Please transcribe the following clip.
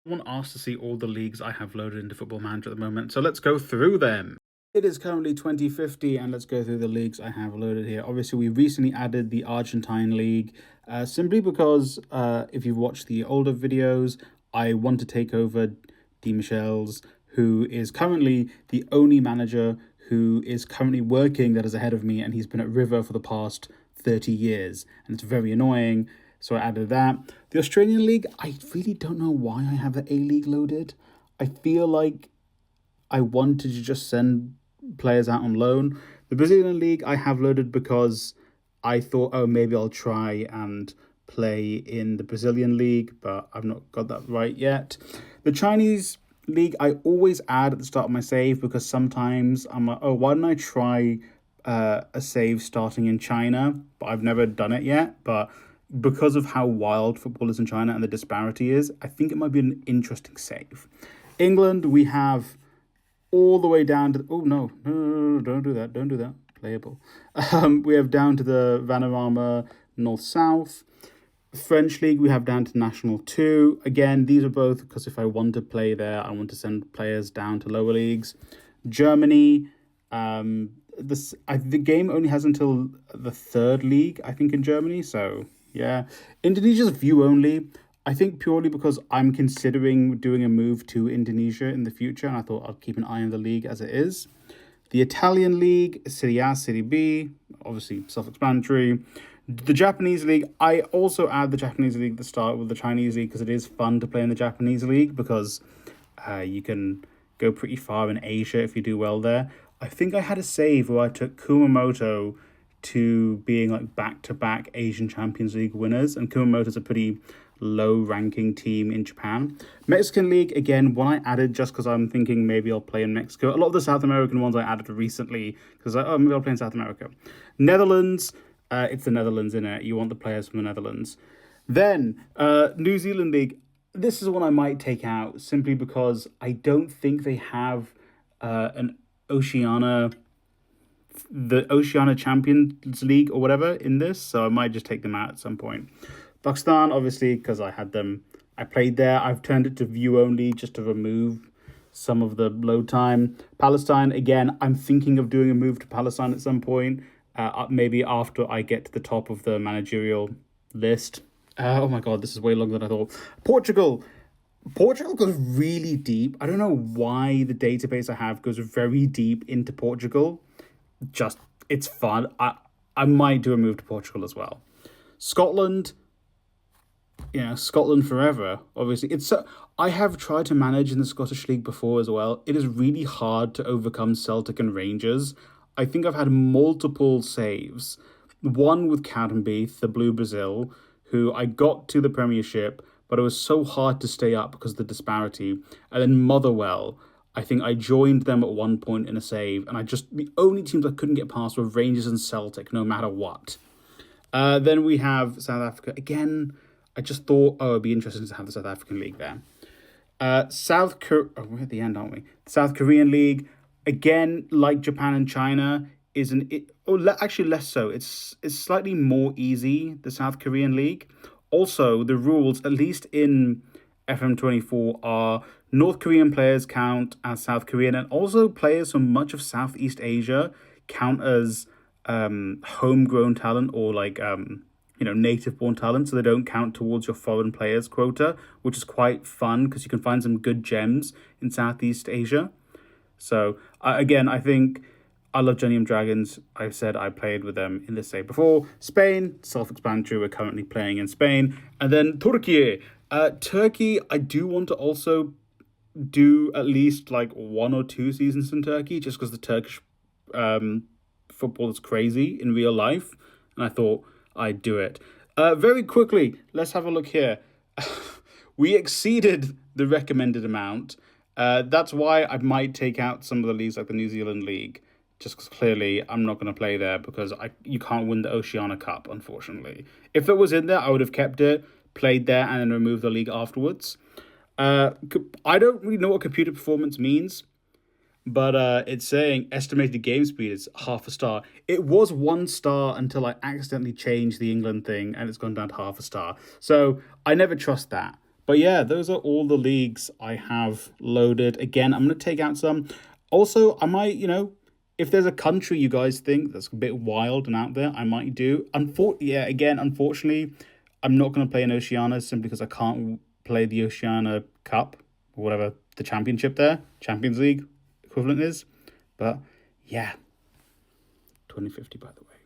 Someone asked to see all the leagues I have loaded into Football Manager at the moment, so let's go through them. It is currently 2050, and let's go through the leagues I have loaded here. Obviously, we recently added the Argentine League, simply because if you've watched the older videos, I want to take over Di Michel's, who is currently the only manager who is currently working that is ahead of me, and he's been at River for the past 30 years, and it's very annoying. So I added that. The Australian League, I really don't know why I have the A-League loaded. I feel like I wanted to just send players out on loan. The Brazilian League I have loaded because I thought, oh, maybe I'll try and play in the Brazilian League, but I've not got that right yet. The Chinese League I always add at the start of my save because sometimes I'm like, oh, why don't I try a save starting in China? But I've never done it yet. But because of how wild football is in China and the disparity is, I think it might be an interesting save. England, we have all the way down to... no, don't do that. Playable. We have down to the Vanarama North-South. French League, we have down to National 2. Again, these are both because if I want to play there, I want to send players down to lower leagues. Germany, the game only has until the third league, I think, in Germany, so... yeah. Indonesia's view only. I think purely because I'm considering doing a move to Indonesia in the future, and I thought I'd keep an eye on the league as it is. The Italian League, Serie A, Serie B, obviously self-explanatory. The Japanese League, I also add the Japanese League at the start with the Chinese League because it is fun to play in the Japanese League because you can go pretty far in Asia if you do well there. I think I had a save where I took Kumamoto to being like back-to-back Asian Champions League winners, and Kumamoto's a pretty low-ranking team in Japan. Mexican League, again, one I added just because I'm thinking maybe I'll play in Mexico. A lot of the South American ones I added recently because maybe I'll play in South America. Netherlands, it's the Netherlands, innit? You want the players from the Netherlands. Then, New Zealand League, this is one I might take out simply because I don't think they have an the Oceania Champions League or whatever in this, so I might just take them out at some point. Pakistan, obviously, because I played there. I've turned it to view only just to remove some of the load time. Palestine, again, I'm thinking of doing a move to Palestine at some point, maybe after I get to the top of the managerial list. Oh my god, this is way longer than I thought. Portugal goes really deep. I don't know why the database I have goes very deep into Portugal. Just, it's fun. I might do a move to Portugal as well. Scotland, Scotland forever. Obviously, I have tried to manage in the Scottish League before as well. It is really hard to overcome Celtic and Rangers. I think I've had multiple saves. One with Cowdenbeath, the Blue Brazil, who I got to the Premiership, but it was so hard to stay up because of the disparity. And then Motherwell, I think I joined them at one point in a save, and the only teams I couldn't get past were Rangers and Celtic, no matter what. Then we have South Africa. Again, I just thought, it'd be interesting to have the South African League there. We're at the end, aren't we? The South Korean League, again, like Japan and China, actually less so. It's slightly more easy, the South Korean League. Also, the rules, at least in FM24, are North Korean players count as South Korean, and also players from much of Southeast Asia count as homegrown talent or like native-born talent, so they don't count towards your foreign players quota, which is quite fun because you can find some good gems in Southeast Asia. So again, I think I love Genium Dragons. I've said I played with them in this save before. Spain, self-explanatory. We're currently playing in Spain, and then Turkey. Turkey, I do want to also do at least like 1 or 2 seasons in Turkey, just because the Turkish football is crazy in real life, and I thought I'd do it. Very quickly, let's have a look here. We exceeded the recommended amount. That's why I might take out some of the leagues like the New Zealand League, just because clearly I'm not going to play there because you can't win the Oceania Cup, unfortunately. If it was in there, I would have kept it, played there, and then removed the league afterwards. I don't really know what computer performance means, but it's saying estimated game speed is 0.5 star. It was 1 star until I accidentally changed the England thing, and it's gone down to 0.5 star. So I never trust that. But yeah, those are all the leagues I have loaded. Again, I'm going to take out some. Also, I might, if there's a country you guys think that's a bit wild and out there, I might do. Unfortunately, I'm not going to play in Oceania simply because I can't play the Oceania Cup or whatever the championship there, Champions League equivalent is. But yeah, 2050 by the way.